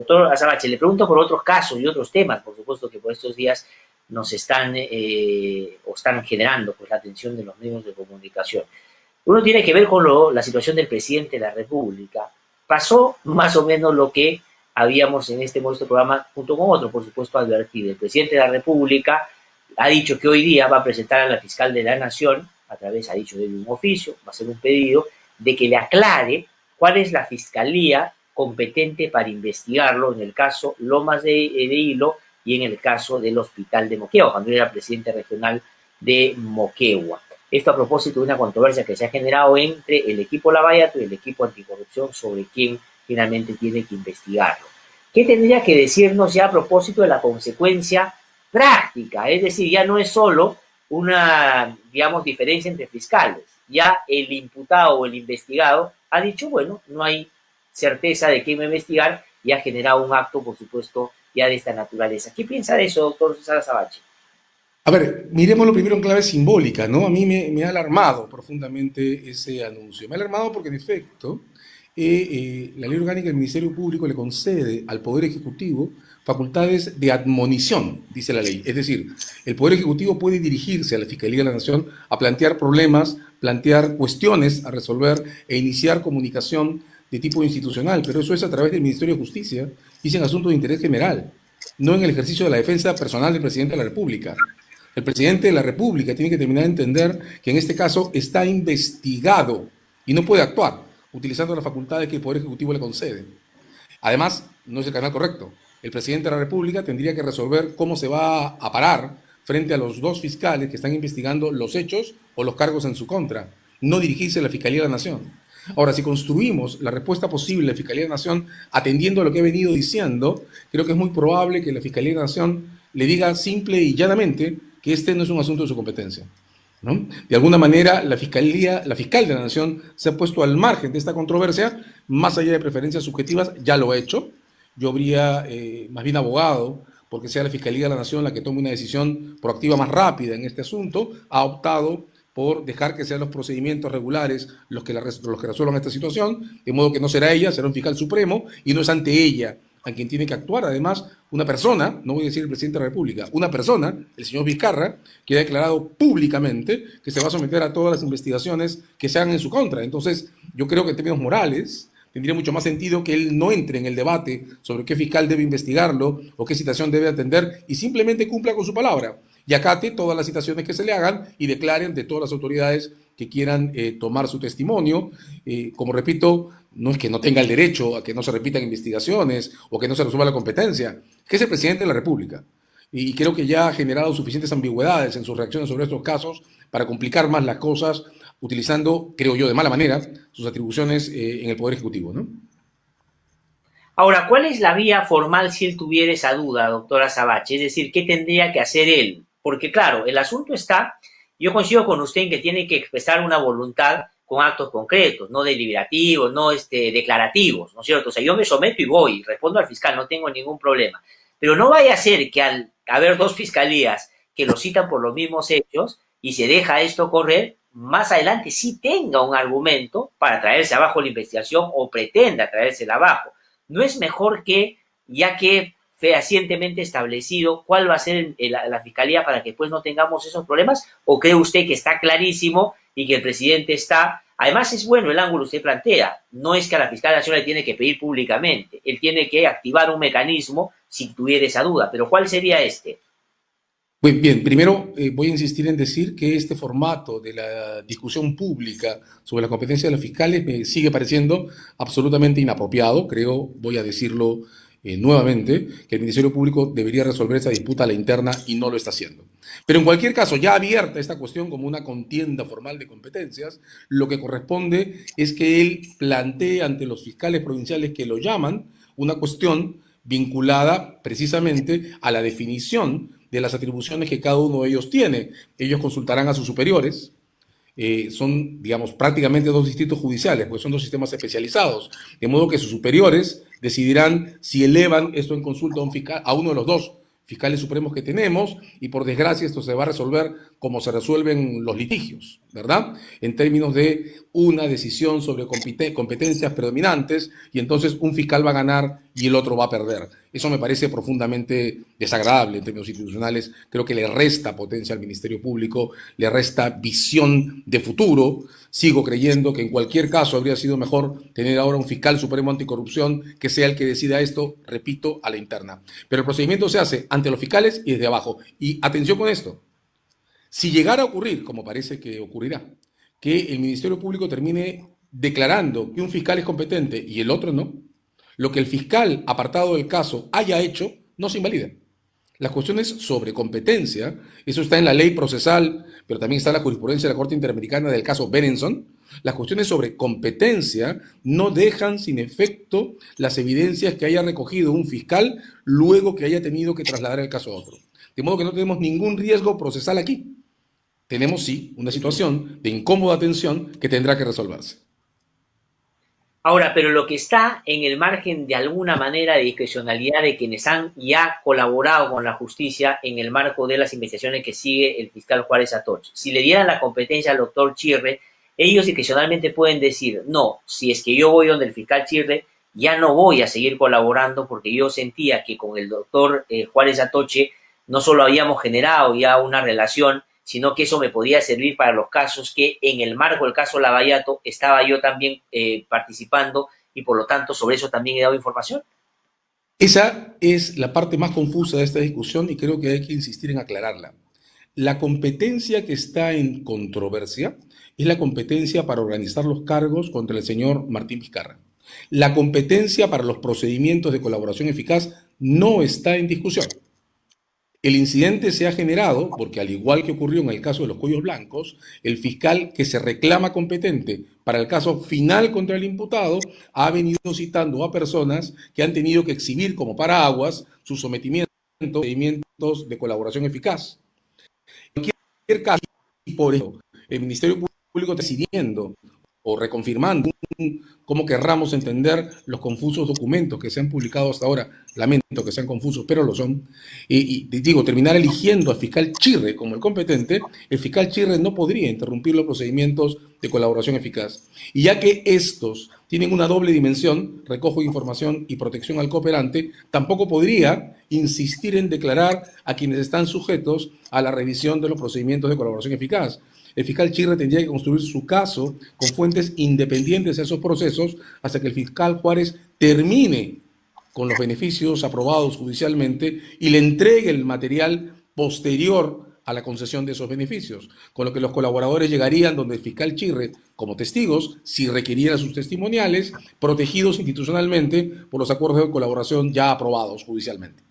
Doctor Azabache, le pregunto por otros casos y otros temas, por supuesto que por estos días nos están o están generando pues, la atención de los medios de comunicación. Uno tiene que ver con la situación del presidente de la República. Pasó más o menos lo que habíamos en este modesto programa, junto con otro, por supuesto, advertido. El presidente de la República ha dicho que hoy día va a presentar a la fiscal de la Nación, a través, ha dicho de un oficio, va a hacer un pedido, de que le aclare cuál es la fiscalía competente para investigarlo en el caso Lomas de Hilo y en el caso del Hospital de Moquegua, cuando era presidente regional de Moquegua. Esto a propósito de una controversia que se ha generado entre el equipo Lavallato y el equipo anticorrupción sobre quién finalmente tiene que investigarlo. ¿Qué tendría que decirnos ya a propósito de la consecuencia práctica? Es decir, ya no es solo una, digamos, diferencia entre fiscales. Ya el imputado o el investigado ha dicho, bueno, no hay certeza de quién va a investigar y ha generado un acto, por supuesto, ya de esta naturaleza. ¿Qué piensa de eso, doctor César Azabache? A ver, miremoslo primero en clave simbólica, ¿no? A mí me ha alarmado profundamente ese anuncio. Me ha alarmado porque, en efecto, la ley orgánica del Ministerio Público le concede al Poder Ejecutivo facultades de admonición, dice la ley. Es decir, el Poder Ejecutivo puede dirigirse a la Fiscalía de la Nación a plantear problemas, plantear cuestiones a resolver e iniciar comunicación de tipo institucional, pero eso es a través del Ministerio de Justicia y es en asunto de interés general, no en el ejercicio de la defensa personal del presidente de la República. El presidente de la República tiene que terminar de entender que en este caso está investigado y no puede actuar utilizando las facultades que el Poder Ejecutivo le concede. Además, no es el canal correcto. El presidente de la República tendría que resolver cómo se va a parar frente a los dos fiscales que están investigando los hechos o los cargos en su contra, no dirigirse a la Fiscalía de la Nación. Ahora, si construimos la respuesta posible de la Fiscalía de la Nación atendiendo a lo que he venido diciendo, creo que es muy probable que la Fiscalía de la Nación le diga simple y llanamente que este no es un asunto de su competencia, ¿no? De alguna manera, la fiscal de la Nación se ha puesto al margen de esta controversia, más allá de preferencias subjetivas, ya lo ha hecho. Yo habría más bien abogado porque sea la Fiscalía de la Nación la que tome una decisión proactiva más rápida en este asunto. Ha optado por dejar que sean los procedimientos regulares los que resuelvan esta situación, de modo que no será ella, será un fiscal supremo, y no es ante ella a quien tiene que actuar. Además, una persona, no voy a decir el presidente de la República, una persona, el señor Vizcarra, que ha declarado públicamente que se va a someter a todas las investigaciones que se hagan en su contra. Entonces, yo creo que en términos morales tendría mucho más sentido que él no entre en el debate sobre qué fiscal debe investigarlo o qué citación debe atender y simplemente cumpla con su palabra y acate todas las citaciones que se le hagan y declare ante todas las autoridades que quieran tomar su testimonio. Como repito, no es que no tenga el derecho a que no se repitan investigaciones o que no se resuelva la competencia, que es el presidente de la República. Y creo que ya ha generado suficientes ambigüedades en sus reacciones sobre estos casos para complicar más las cosas, utilizando, creo yo, de mala manera, sus atribuciones en el Poder Ejecutivo, ¿no? Ahora, ¿cuál es la vía formal si él tuviera esa duda, doctora Azabache? Es decir, ¿qué tendría que hacer él? Porque, claro, el asunto está, yo coincido con usted en que tiene que expresar una voluntad con actos concretos, no deliberativos, no declarativos, ¿no es cierto? O sea, yo me someto y voy, respondo al fiscal, no tengo ningún problema. Pero no vaya a ser que al haber dos fiscalías que lo citan por los mismos hechos y se deja esto correr, más adelante sí tenga un argumento para traerse abajo la investigación o pretenda traérsela abajo. ¿No es mejor que, ya que fehacientemente establecido cuál va a ser la fiscalía para que después no tengamos esos problemas? ¿O cree usted que está clarísimo y que el presidente está? Además, es bueno el ángulo que usted plantea. No es que a la Fiscalía Nacional le tiene que pedir públicamente. Él tiene que activar un mecanismo si tuviera esa duda. ¿Pero cuál sería este? Muy bien, primero voy a insistir en decir que este formato de la discusión pública sobre la competencia de los fiscales me sigue pareciendo absolutamente inapropiado. Creo, voy a decirlo nuevamente, que el Ministerio Público debería resolver esa disputa a la interna y no lo está haciendo. Pero en cualquier caso, ya abierta esta cuestión como una contienda formal de competencias, lo que corresponde es que él plantee ante los fiscales provinciales que lo llaman una cuestión vinculada precisamente a la definición de las atribuciones que cada uno de ellos tiene. Ellos consultarán a sus superiores, son, digamos, prácticamente dos distritos judiciales, pues son dos sistemas especializados, de modo que sus superiores decidirán si elevan esto en consulta a un fiscal, a uno de los dos fiscales supremos que tenemos, y por desgracia esto se va a resolver como se resuelven los litigios, ¿verdad? En términos de una decisión sobre competencias predominantes, y entonces un fiscal va a ganar y el otro va a perder. Eso me parece profundamente desagradable en términos institucionales. Creo que le resta potencia al Ministerio Público, le resta visión de futuro. Sigo creyendo que en cualquier caso habría sido mejor tener ahora un fiscal supremo anticorrupción que sea el que decida esto, repito, a la interna. Pero el procedimiento se hace ante los fiscales y desde abajo. Y atención con esto. Si llegara a ocurrir, como parece que ocurrirá, que el Ministerio Público termine declarando que un fiscal es competente y el otro no, lo que el fiscal apartado del caso haya hecho no se invalida. Las cuestiones sobre competencia, eso está en la ley procesal, pero también está en la jurisprudencia de la Corte Interamericana del caso Benenson. Las cuestiones sobre competencia no dejan sin efecto las evidencias que haya recogido un fiscal luego que haya tenido que trasladar el caso a otro. De modo que no tenemos ningún riesgo procesal aquí. Tenemos sí una situación de incómoda tensión que tendrá que resolverse. Ahora, pero lo que está en el margen de alguna manera de discrecionalidad de quienes han ya colaborado con la justicia en el marco de las investigaciones que sigue el fiscal Juárez Atoche. Si le dieran la competencia al doctor Chirre, ellos discrecionalmente pueden decir, no, si es que yo voy donde el fiscal Chirre, ya no voy a seguir colaborando porque yo sentía que con el doctor Juárez Atoche no solo habíamos generado ya una relación, sino que eso me podía servir para los casos que en el marco del caso Lavallato estaba yo también participando y por lo tanto sobre eso también he dado información. Esa es la parte más confusa de esta discusión y creo que hay que insistir en aclararla. La competencia que está en controversia es la competencia para organizar los cargos contra el señor Martín Vizcarra. La competencia para los procedimientos de colaboración eficaz no está en discusión. El incidente se ha generado porque, al igual que ocurrió en el caso de los cuellos blancos, el fiscal que se reclama competente para el caso final contra el imputado ha venido citando a personas que han tenido que exhibir como paraguas su sometimiento a procedimientos de colaboración eficaz. En cualquier caso, y por eso, el Ministerio Público está decidiendo o reconfirmando cómo querramos entender los confusos documentos que se han publicado hasta ahora. Lamento que sean confusos, pero lo son. Y digo, terminar eligiendo al fiscal Chirre como el competente, el fiscal Chirre no podría interrumpir los procedimientos de colaboración eficaz. Y ya que estos tienen una doble dimensión, recojo información y protección al cooperante, tampoco podría insistir en declarar a quienes están sujetos a la revisión de los procedimientos de colaboración eficaz. El fiscal Chirre tendría que construir su caso con fuentes independientes a esos procesos hasta que el fiscal Juárez termine con los beneficios aprobados judicialmente y le entregue el material posterior a la concesión de esos beneficios, con lo que los colaboradores llegarían donde el fiscal Chirre como testigos, si requiriera sus testimoniales, protegidos institucionalmente por los acuerdos de colaboración ya aprobados judicialmente.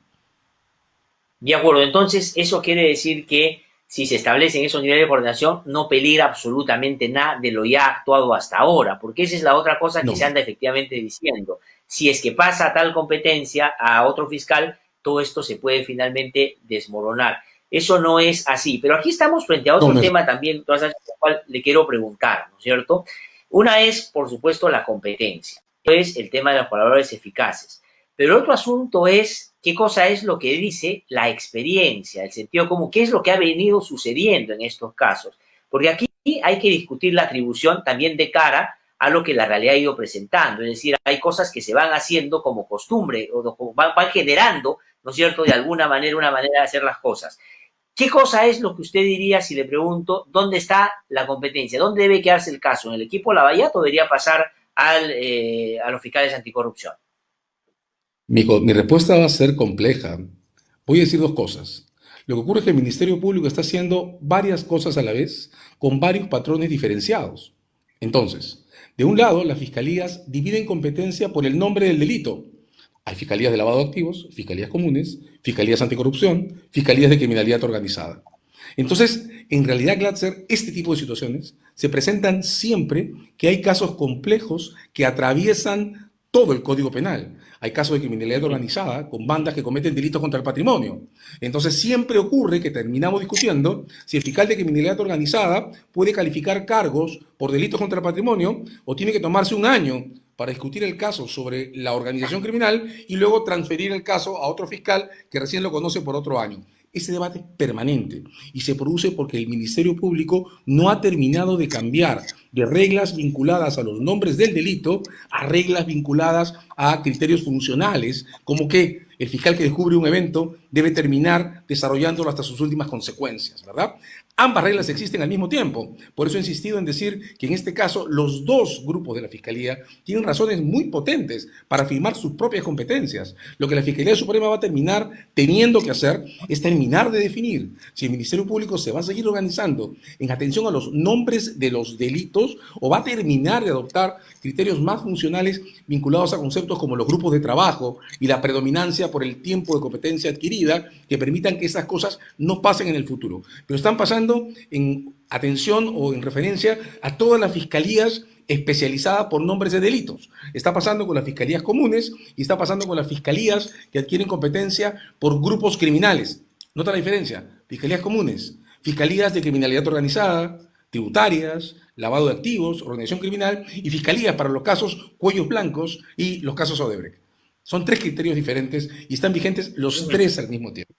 De acuerdo, entonces eso quiere decir que si se establecen esos niveles de coordinación, no peligra absolutamente nada de lo ya actuado hasta ahora, porque esa es la otra cosa que se anda efectivamente diciendo. Si es que pasa tal competencia a otro fiscal, todo esto se puede finalmente desmoronar. Eso no es así, pero aquí estamos frente a otro tema también, al cual le quiero preguntar, ¿no es cierto? Una es, por supuesto, la competencia, es el tema de los colaboradores eficaces, pero el otro asunto es qué cosa es lo que dice la experiencia, el sentido común, qué es lo que ha venido sucediendo en estos casos. Porque aquí hay que discutir la atribución también de cara a lo que la realidad ha ido presentando. Es decir, hay cosas que se van haciendo como costumbre, o van generando, ¿no es cierto?, de alguna manera, una manera de hacer las cosas. ¿Qué cosa es lo que usted diría si le pregunto dónde está la competencia? ¿Dónde debe quedarse el caso? ¿En el equipo Lavallato o debería pasar a los fiscales anticorrupción? Mi respuesta va a ser compleja. Voy a decir dos cosas. Lo que ocurre es que el Ministerio Público está haciendo varias cosas a la vez con varios patrones diferenciados. Entonces, de un lado, las fiscalías dividen competencia por el nombre del delito. Hay fiscalías de lavado de activos, fiscalías comunes, fiscalías anticorrupción, fiscalías de criminalidad organizada. Entonces, en realidad, Glatzer, este tipo de situaciones se presentan siempre que hay casos complejos que atraviesan todo el Código Penal. Hay casos de criminalidad organizada con bandas que cometen delitos contra el patrimonio. Entonces siempre ocurre que terminamos discutiendo si el fiscal de criminalidad organizada puede calificar cargos por delitos contra el patrimonio o tiene que tomarse un año para discutir el caso sobre la organización criminal y luego transferir el caso a otro fiscal que recién lo conoce por otro año. Ese debate es permanente y se produce porque el Ministerio Público no ha terminado de cambiar de reglas vinculadas a los nombres del delito a reglas vinculadas a criterios funcionales, como que el fiscal que descubre un evento debe terminar desarrollándolo hasta sus últimas consecuencias, ¿verdad? Ambas reglas existen al mismo tiempo. Por eso he insistido en decir que en este caso los dos grupos de la Fiscalía tienen razones muy potentes para afirmar sus propias competencias. Lo que la Fiscalía Suprema va a terminar teniendo que hacer es terminar de definir si el Ministerio Público se va a seguir organizando en atención a los nombres de los delitos o va a terminar de adoptar criterios más funcionales vinculados a conceptos como los grupos de trabajo y la predominancia por el tiempo de competencia adquirida que permitan que esas cosas no pasen en el futuro. Pero están pasando en atención o en referencia a todas las fiscalías especializada por nombres de delitos. Está pasando con las fiscalías comunes y está pasando con las fiscalías que adquieren competencia por grupos criminales. ¿Nota la diferencia? Fiscalías comunes, fiscalías de criminalidad organizada, tributarias, lavado de activos, organización criminal y fiscalías para los casos cuellos blancos y los casos Odebrecht. Son tres criterios diferentes y están vigentes los tres al mismo tiempo.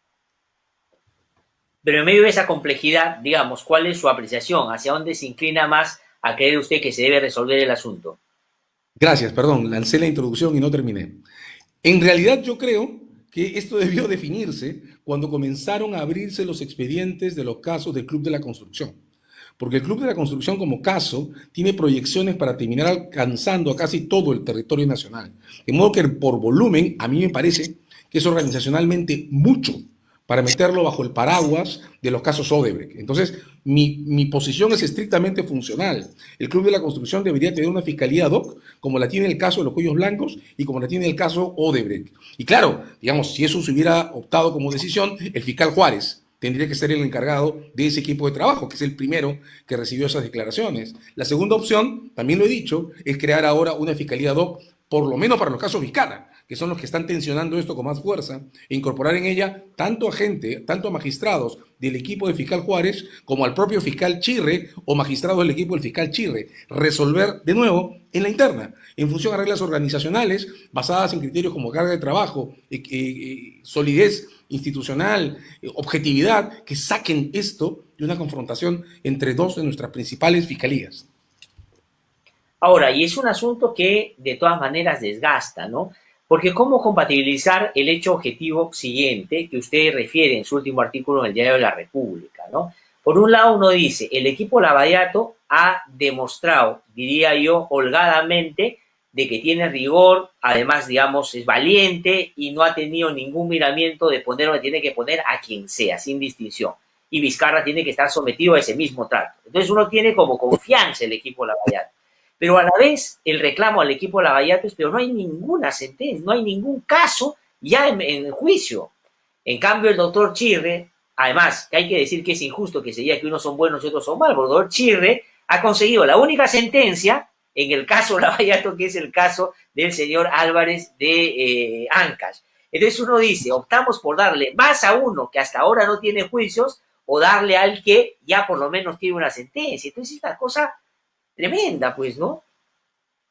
Pero en medio de esa complejidad, digamos, ¿cuál es su apreciación? ¿Hacia dónde se inclina más a creer usted que se debe resolver el asunto? Gracias, perdón, lancé la introducción y no terminé. En realidad yo creo que esto debió definirse cuando comenzaron a abrirse los expedientes de los casos del Club de la Construcción. Porque el Club de la Construcción como caso tiene proyecciones para terminar alcanzando a casi todo el territorio nacional. De modo que por volumen, a mí me parece que es organizacionalmente mucho para meterlo bajo el paraguas de los casos Odebrecht. Entonces, mi posición es estrictamente funcional. El Club de la Construcción debería tener una fiscalía ad hoc, como la tiene el caso de los cuellos blancos y como la tiene el caso Odebrecht. Y claro, digamos, si eso se hubiera optado como decisión, el fiscal Juárez tendría que ser el encargado de ese equipo de trabajo, que es el primero que recibió esas declaraciones. La segunda opción, también lo he dicho, es crear ahora una fiscalía ad hoc, por lo menos para los casos Vizcarra, que son los que están tensionando esto con más fuerza, e incorporar en ella tanto a gente, tanto a magistrados del equipo del fiscal Juárez, como al propio fiscal Chirre o magistrados del equipo del fiscal Chirre. Resolver de nuevo en la interna, en función a reglas organizacionales basadas en criterios como carga de trabajo, solidez institucional, objetividad, que saquen esto de una confrontación entre dos de nuestras principales fiscalías. Ahora, y es un asunto que de todas maneras desgasta, ¿no? Porque ¿cómo compatibilizar el hecho objetivo siguiente que usted refiere en su último artículo en el Diario de la República, ¿no? Por un lado uno dice, el equipo Lavallato ha demostrado, diría yo, holgadamente, de que tiene rigor, además, digamos, es valiente y no ha tenido ningún miramiento de poner lo que tiene que poner a quien sea, sin distinción. Y Vizcarra tiene que estar sometido a ese mismo trato. Entonces uno tiene como confianza el equipo Lavallato. Pero a la vez el reclamo al equipo Lavallato es, pero no hay ninguna sentencia, no hay ningún caso ya en juicio. En cambio, el doctor Chirre, además, que hay que decir que es injusto que se diga que unos son buenos y otros son malos, el doctor Chirre ha conseguido la única sentencia en el caso Lavallato, que es el caso del señor Álvarez de Ancash. Entonces uno dice, optamos por darle más a uno que hasta ahora no tiene juicios o darle al que ya por lo menos tiene una sentencia. Entonces es una cosa tremenda, pues, ¿no?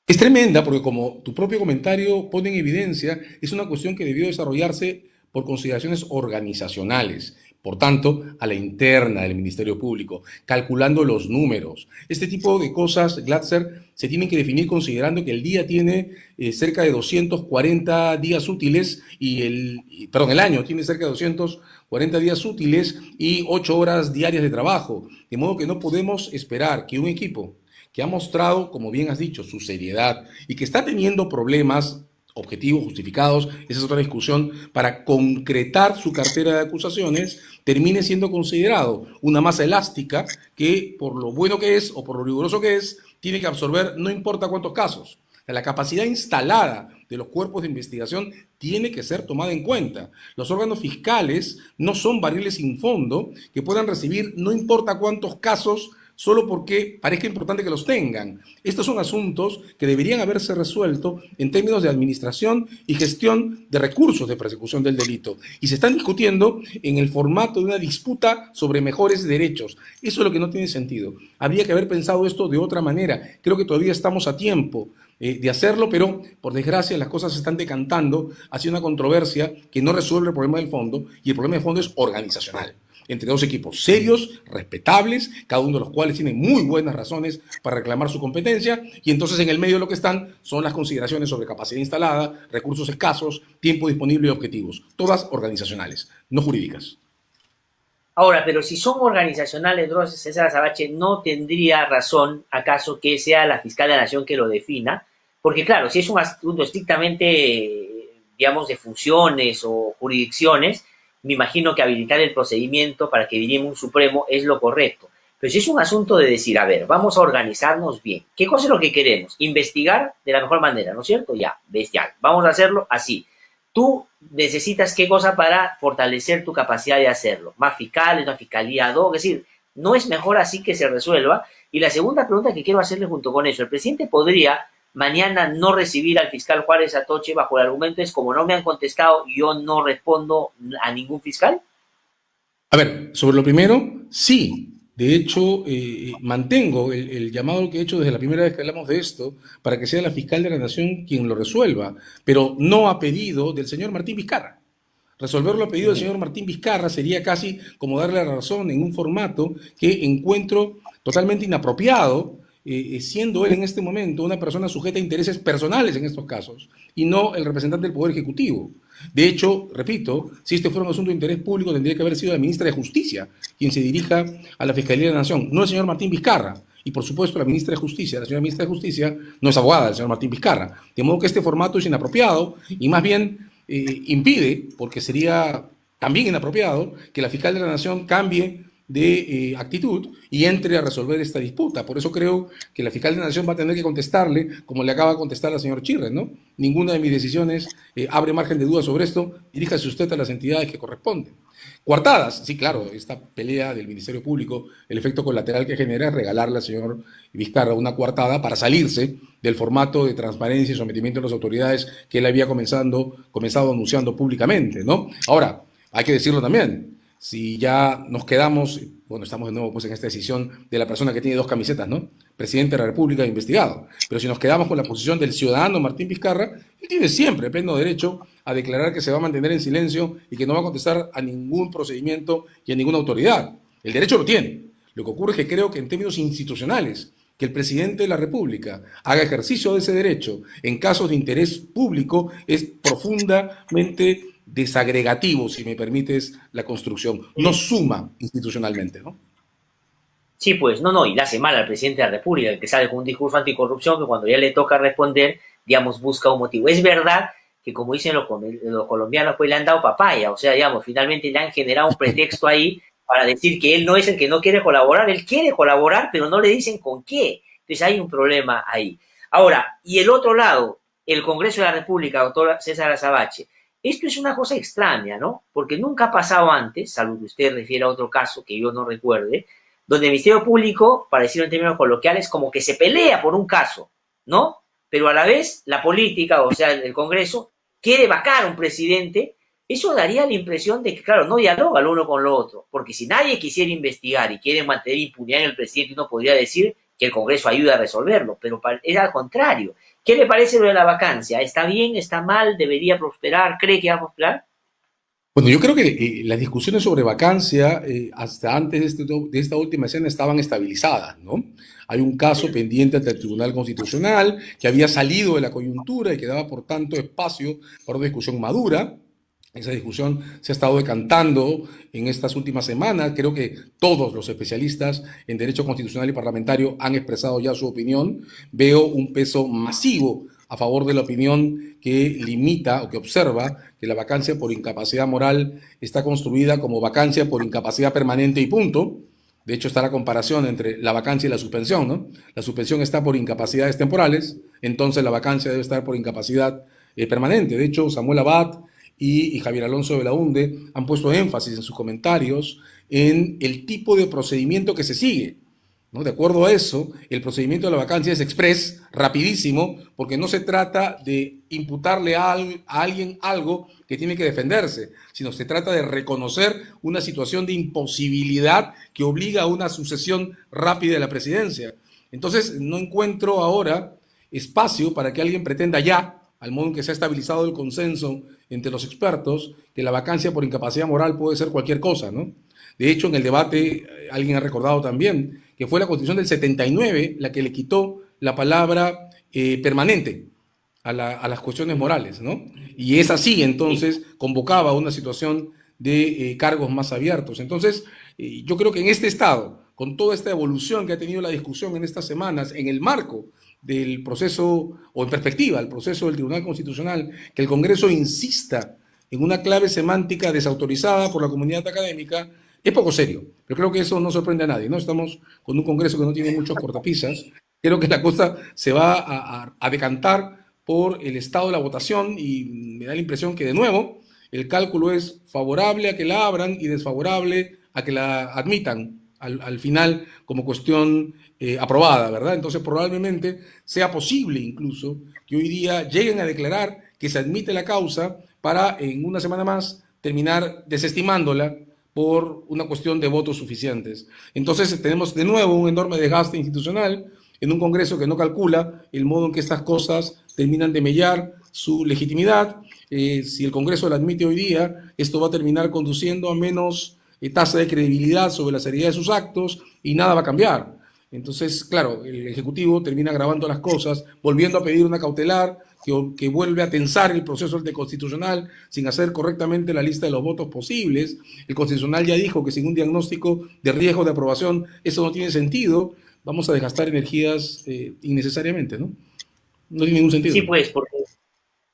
Es tremenda porque, como tu propio comentario pone en evidencia, es una cuestión que debió desarrollarse por consideraciones organizacionales, por tanto, a la interna del Ministerio Público, calculando los números. Este tipo de cosas, Glatzer, se tienen que definir considerando que el día tiene cerca de 240 días útiles el año tiene cerca de 240 días útiles y 8 horas diarias de trabajo. De modo que no podemos esperar que un equipo que ha mostrado, como bien has dicho, su seriedad y que está teniendo problemas objetivos, justificados, esa es otra discusión, para concretar su cartera de acusaciones, termine siendo considerado una masa elástica que, por lo bueno que es o por lo riguroso que es, tiene que absorber no importa cuántos casos. La capacidad instalada de los cuerpos de investigación tiene que ser tomada en cuenta. Los órganos fiscales no son barriles sin fondo que puedan recibir no importa cuántos casos solo porque parezca importante que los tengan. Estos son asuntos que deberían haberse resuelto en términos de administración y gestión de recursos de persecución del delito. Y se están discutiendo en el formato de una disputa sobre mejores derechos. Eso es lo que no tiene sentido. Habría que haber pensado esto de otra manera. Creo que todavía estamos a tiempo de hacerlo, pero por desgracia las cosas se están decantando hacia una controversia que no resuelve el problema del fondo, y el problema de fondo es organizacional. entre dos equipos serios, respetables, cada uno de los cuales tiene muy buenas razones para reclamar su competencia, y entonces en el medio lo que están son las consideraciones sobre capacidad instalada, recursos escasos, tiempo disponible y objetivos, todas organizacionales, no jurídicas. Ahora, pero si son organizacionales, entonces César Azabache no tendría razón, acaso, que sea la fiscal de la Nación que lo defina, porque claro, si es un asunto estrictamente, digamos, de funciones o jurisdicciones, me imagino que habilitar el procedimiento para que dirima un Supremo es lo correcto. Pero si es un asunto de decir, a ver, vamos a organizarnos bien, ¿qué cosa es lo que queremos? Investigar de la mejor manera, ¿no es cierto? Ya, bestial, vamos a hacerlo así. Tú necesitas qué cosa para fortalecer tu capacidad de hacerlo. Más fiscales, una fiscalía ad hoc, es decir, no es mejor así que se resuelva. Y la segunda pregunta que quiero hacerle junto con eso, el presidente podría mañana no recibir al fiscal Juárez Atoche bajo el argumento es como no me han contestado, yo no respondo a ningún fiscal. A ver, sobre lo primero, sí. De hecho, mantengo el llamado que he hecho desde la primera vez que hablamos de esto para que sea la fiscal de la Nación quien lo resuelva, pero no a pedido del señor Martín Vizcarra. Resolverlo a pedido del señor Martín Vizcarra sería casi como darle la razón en un formato que encuentro totalmente inapropiado, siendo él en este momento una persona sujeta a intereses personales en estos casos y no el representante del Poder Ejecutivo. De hecho, repito, si este fuera un asunto de interés público, tendría que haber sido la ministra de Justicia quien se dirija a la Fiscalía de la Nación, no el señor Martín Vizcarra. Y por supuesto, la ministra de Justicia, la señora ministra de Justicia, no es abogada del señor Martín Vizcarra. De modo que este formato es inapropiado y más bien impide, porque sería también inapropiado, que la fiscal de la Nación cambie de actitud y entre a resolver esta disputa. Por eso creo que la fiscal de la Nación va a tener que contestarle, como le acaba de contestar al señor Chirres, ¿no? Ninguna de mis decisiones abre margen de duda sobre esto, diríjase usted a las entidades que corresponden. Coartadas, sí, claro, esta pelea del Ministerio Público, el efecto colateral que genera es regalarle al señor Vizcarra una coartada para salirse del formato de transparencia y sometimiento de las autoridades que él había comenzado anunciando públicamente, ¿no? Ahora, hay que decirlo también, si ya nos quedamos, bueno, estamos de nuevo pues en esta decisión de la persona que tiene dos camisetas, ¿no? Presidente de la República e investigado. Pero si nos quedamos con la posición del ciudadano Martín Vizcarra, él tiene siempre pleno derecho a declarar que se va a mantener en silencio y que no va a contestar a ningún procedimiento y a ninguna autoridad. El derecho lo tiene. Lo que ocurre es que creo que en términos institucionales, que el presidente de la República haga ejercicio de ese derecho en casos de interés público es profundamente desagregativo, si me permites la construcción, no suma institucionalmente, ¿no? Sí, pues, no, y le hace mal al presidente de la República, el que sale con un discurso anticorrupción, que cuando ya le toca responder, digamos, busca un motivo. Es verdad que, como dicen los colombianos, pues le han dado papaya, o sea, digamos, finalmente le han generado un pretexto ahí para decir que él no es el que no quiere colaborar, él quiere colaborar, pero no le dicen con qué. Entonces hay un problema ahí. Ahora, y el otro lado, el Congreso de la República, doctor César Azabache, esto es una cosa extraña, ¿no? Porque nunca ha pasado antes, salvo que usted refiere a otro caso que yo no recuerde, donde el Ministerio Público, para decirlo en términos coloquiales, como que se pelea por un caso, ¿no? Pero a la vez la política, o sea, el Congreso, quiere vacar a un presidente. Eso daría la impresión de que, claro, no dialoga lo uno con lo otro, porque si nadie quisiera investigar y quiere mantener impunidad en el presidente, uno podría decir que el Congreso ayuda a resolverlo, pero es al contrario. ¿Qué le parece lo de la vacancia? ¿Está bien? ¿Está mal? ¿Debería prosperar? ¿Cree que va a prosperar? Bueno, yo creo que las discusiones sobre vacancia hasta antes de esta última escena estaban estabilizadas, ¿no? Hay un caso pendiente ante el Tribunal Constitucional que había salido de la coyuntura y que daba, por tanto, espacio para una discusión madura. Esa discusión se ha estado decantando en estas últimas semanas. Creo que todos los especialistas en derecho constitucional y parlamentario han expresado ya su opinión. Veo un peso masivo a favor de la opinión que limita o que observa que la vacancia por incapacidad moral está construida como vacancia por incapacidad permanente y punto. De hecho, está la comparación entre la vacancia y la suspensión, ¿no? La suspensión está por incapacidades temporales, entonces la vacancia debe estar por incapacidad permanente. De hecho, Samuel Abad y Javier Alonso de Belaunde han puesto énfasis en sus comentarios en el tipo de procedimiento que se sigue, ¿no? De acuerdo a eso, el procedimiento de la vacancia es express, rapidísimo, porque no se trata de imputarle a alguien algo que tiene que defenderse, sino se trata de reconocer una situación de imposibilidad que obliga a una sucesión rápida de la presidencia. Entonces, no encuentro ahora espacio para que alguien pretenda ya, al modo en que se ha estabilizado el consenso entre los expertos que la vacancia por incapacidad moral puede ser cualquier cosa, ¿no? De hecho, en el debate, alguien ha recordado también que fue la Constitución del 79 la que le quitó la palabra permanente a las cuestiones morales, ¿no? Y es así, Sí, entonces, convocaba una situación de cargos más abiertos. Entonces, yo creo que en este estado, con toda esta evolución que ha tenido la discusión en estas semanas, en el marco del proceso, o en perspectiva del proceso del Tribunal Constitucional, que el Congreso insista en una clave semántica desautorizada por la comunidad académica, es poco serio. Pero creo que eso no sorprende a nadie, ¿no? Estamos con un Congreso que no tiene muchos cortapisas. Creo que la cosa se va a decantar por el estado de la votación y me da la impresión que de nuevo el cálculo es favorable a que la abran y desfavorable a que la admitan al final como cuestión aprobada, ¿verdad? Entonces probablemente sea posible incluso que hoy día lleguen a declarar que se admite la causa para en una semana más terminar desestimándola por una cuestión de votos suficientes. Entonces tenemos de nuevo un enorme desgaste institucional en un Congreso que no calcula el modo en que estas cosas terminan de mellar su legitimidad. Si el Congreso la admite hoy día, esto va a terminar conduciendo a menos tasa de credibilidad sobre la seriedad de sus actos y nada va a cambiar. Entonces, claro, el Ejecutivo termina agravando las cosas, volviendo a pedir una cautelar que vuelve a tensar el proceso de constitucional sin hacer correctamente la lista de los votos posibles. El Constitucional ya dijo que sin un diagnóstico de riesgo de aprobación eso no tiene sentido. Vamos a desgastar energías innecesariamente, ¿no? No tiene ningún sentido. sí, pues,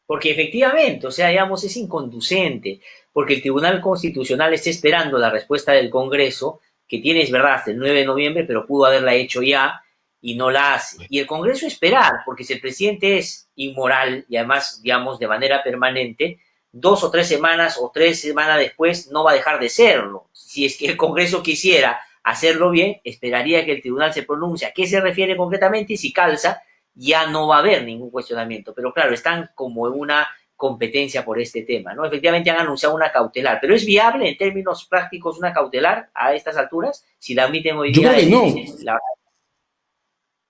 porque efectivamente, o sea, digamos, es inconducente, porque el Tribunal Constitucional está esperando la respuesta del Congreso, que tiene, es verdad, hasta el 9 de noviembre, pero pudo haberla hecho ya y no la hace. Y el Congreso esperar, porque si el presidente es inmoral y además, digamos, de manera permanente, 2 o 3 semanas o 3 semanas después no va a dejar de serlo. Si es que el Congreso quisiera hacerlo bien, esperaría que el tribunal se pronuncie a qué se refiere concretamente y si calza, ya no va a haber ningún cuestionamiento. Pero claro, están como en una competencia por este tema, ¿no? Efectivamente han anunciado una cautelar, pero ¿es viable en términos prácticos una cautelar a estas alturas? Si la admiten hoy Yo creo día, que no. la...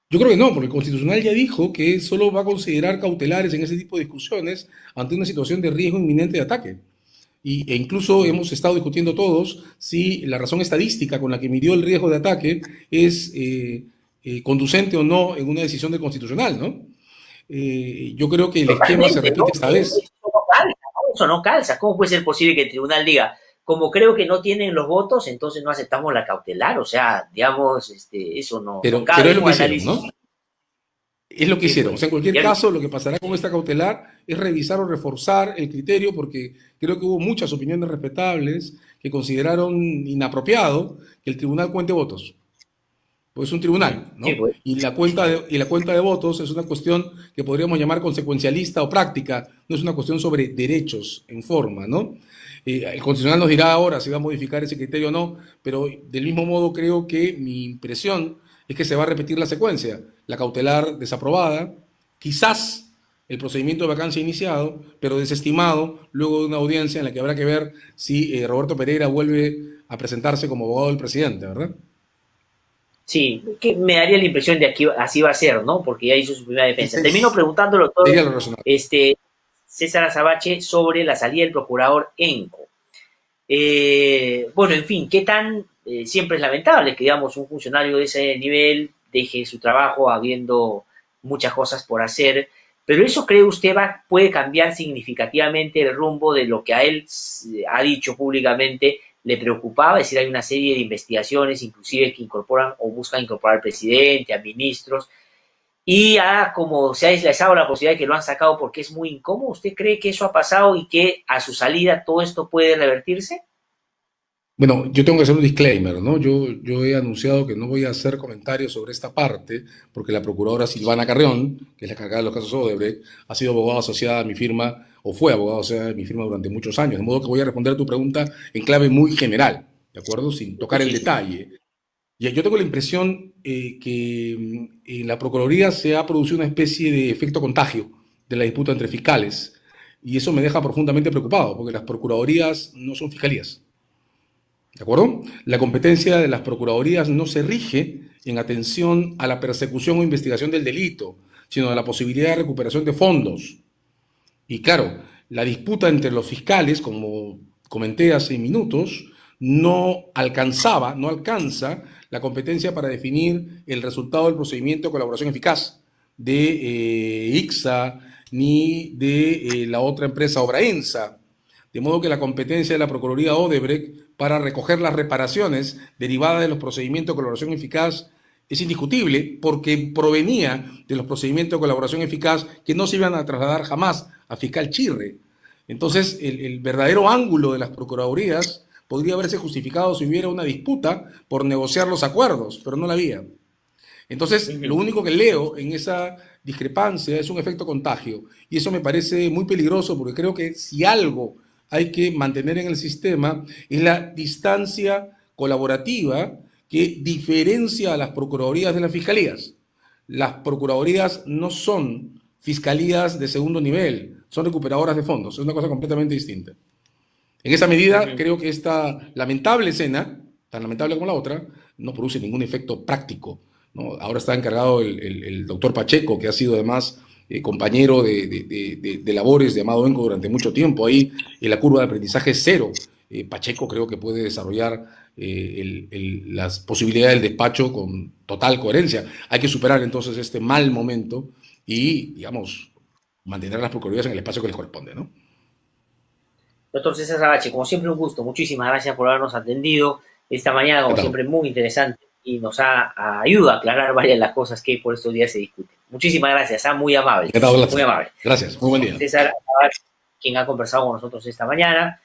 Yo creo que no, porque el Constitucional ya dijo que solo va a considerar cautelares en ese tipo de discusiones ante una situación de riesgo inminente de ataque. E incluso hemos estado discutiendo todos si la razón estadística con la que midió el riesgo de ataque es conducente o no en una decisión del Constitucional, ¿no? Yo creo que el esquema se Totalmente, ¿no? repite esta vez. Eso no calza, ¿no? Eso no calza. ¿Cómo puede ser posible que el tribunal diga, como creo que no tienen los votos, entonces no aceptamos la cautelar? O sea, digamos, eso no Pero cabe es en lo un que hicieron, análisis. ¿no? Es lo que Sí, hicieron. O sea, pues. en cualquier Ya, caso, lo que pasará con esta cautelar es revisar o reforzar el criterio, porque creo que hubo muchas opiniones respetables que consideraron inapropiado que el tribunal cuente votos. Pues es un tribunal, sí, ¿no? pues. Y la cuenta de votos es una cuestión que podríamos llamar consecuencialista o práctica, no es una cuestión sobre derechos en forma, ¿no? El Constitucional nos dirá ahora si va a modificar ese criterio o no, pero del mismo modo creo que mi impresión es que se va a repetir la secuencia. La cautelar desaprobada, quizás el procedimiento de vacancia iniciado, pero desestimado luego de una audiencia en la que habrá que ver si Roberto Pereira vuelve a presentarse como abogado del presidente, ¿verdad? Sí, que me daría la impresión de que así va a ser, ¿no? Porque ya hizo su primera defensa. Termino Ese preguntándolo todo, sería lo razonable. César Azabache, sobre la salida del procurador Enco. Bueno, en fin, qué tan, siempre es lamentable que, digamos, un funcionario de ese nivel deje su trabajo habiendo muchas cosas por hacer, pero ¿eso cree usted puede cambiar significativamente el rumbo de lo que a él ha dicho públicamente le preocupaba? Es decir, hay una serie de investigaciones, inclusive que incorporan o buscan incorporar al presidente, a ministros, y como se ha deslizado la posibilidad de que lo han sacado porque es muy incómodo. ¿Usted cree que eso ha pasado y que a su salida todo esto puede revertirse? Bueno, yo tengo que hacer un disclaimer, ¿no? Yo he anunciado que no voy a hacer comentarios sobre esta parte, porque la procuradora Silvana Carrión, que es la encargada de los casos Odebrecht, ha sido abogada asociada a mi firma, o fue abogada asociada a mi firma durante muchos años, de modo que voy a responder a tu pregunta en clave muy general, ¿de acuerdo? Sin tocar el Sí, sí. detalle. Y yo tengo la impresión que en la Procuraduría se ha producido una especie de efecto contagio de la disputa entre fiscales, y eso me deja profundamente preocupado, porque las procuradurías no son fiscalías. ¿De acuerdo? La competencia de las procuradurías no se rige en atención a la persecución o investigación del delito, sino a la posibilidad de recuperación de fondos. Y claro, la disputa entre los fiscales, como comenté hace minutos, no alcanza la competencia para definir el resultado del procedimiento de colaboración eficaz de ICSA ni de la otra empresa Obraensa. De modo que la competencia de la Procuraduría Odebrecht para recoger las reparaciones derivadas de los procedimientos de colaboración eficaz es indiscutible porque provenía de los procedimientos de colaboración eficaz que no se iban a trasladar jamás a fiscal Chirre. Entonces, el verdadero ángulo de las procuradurías podría haberse justificado si hubiera una disputa por negociar los acuerdos, pero no la había. Entonces, lo único que leo en esa discrepancia es un efecto contagio. Y eso me parece muy peligroso porque creo que si algo hay que mantener en el sistema es la distancia colaborativa que diferencia a las procuradurías de las fiscalías. Las procuradurías no son fiscalías de segundo nivel, son recuperadoras de fondos. Es una cosa completamente distinta. En esa medida, creo que esta lamentable escena, tan lamentable como la otra, no produce ningún efecto práctico, ¿no? Ahora está encargado el doctor Pacheco, que ha sido además compañero de labores de Amado Benco durante mucho tiempo. Ahí en la curva de aprendizaje es cero. Pacheco creo que puede desarrollar las posibilidades del despacho con total coherencia. Hay que superar entonces este mal momento y, digamos, mantener las procuradurías en el espacio que les corresponde, ¿no? Doctor César Savache, como siempre un gusto. Muchísimas gracias por habernos atendido esta mañana, como siempre muy interesante y nos ayuda a aclarar varias de las cosas que por estos días se discuten. Muchísimas gracias, muy amable. Muy amable. Gracias, muy buen día. César Savache, quien ha conversado con nosotros esta mañana.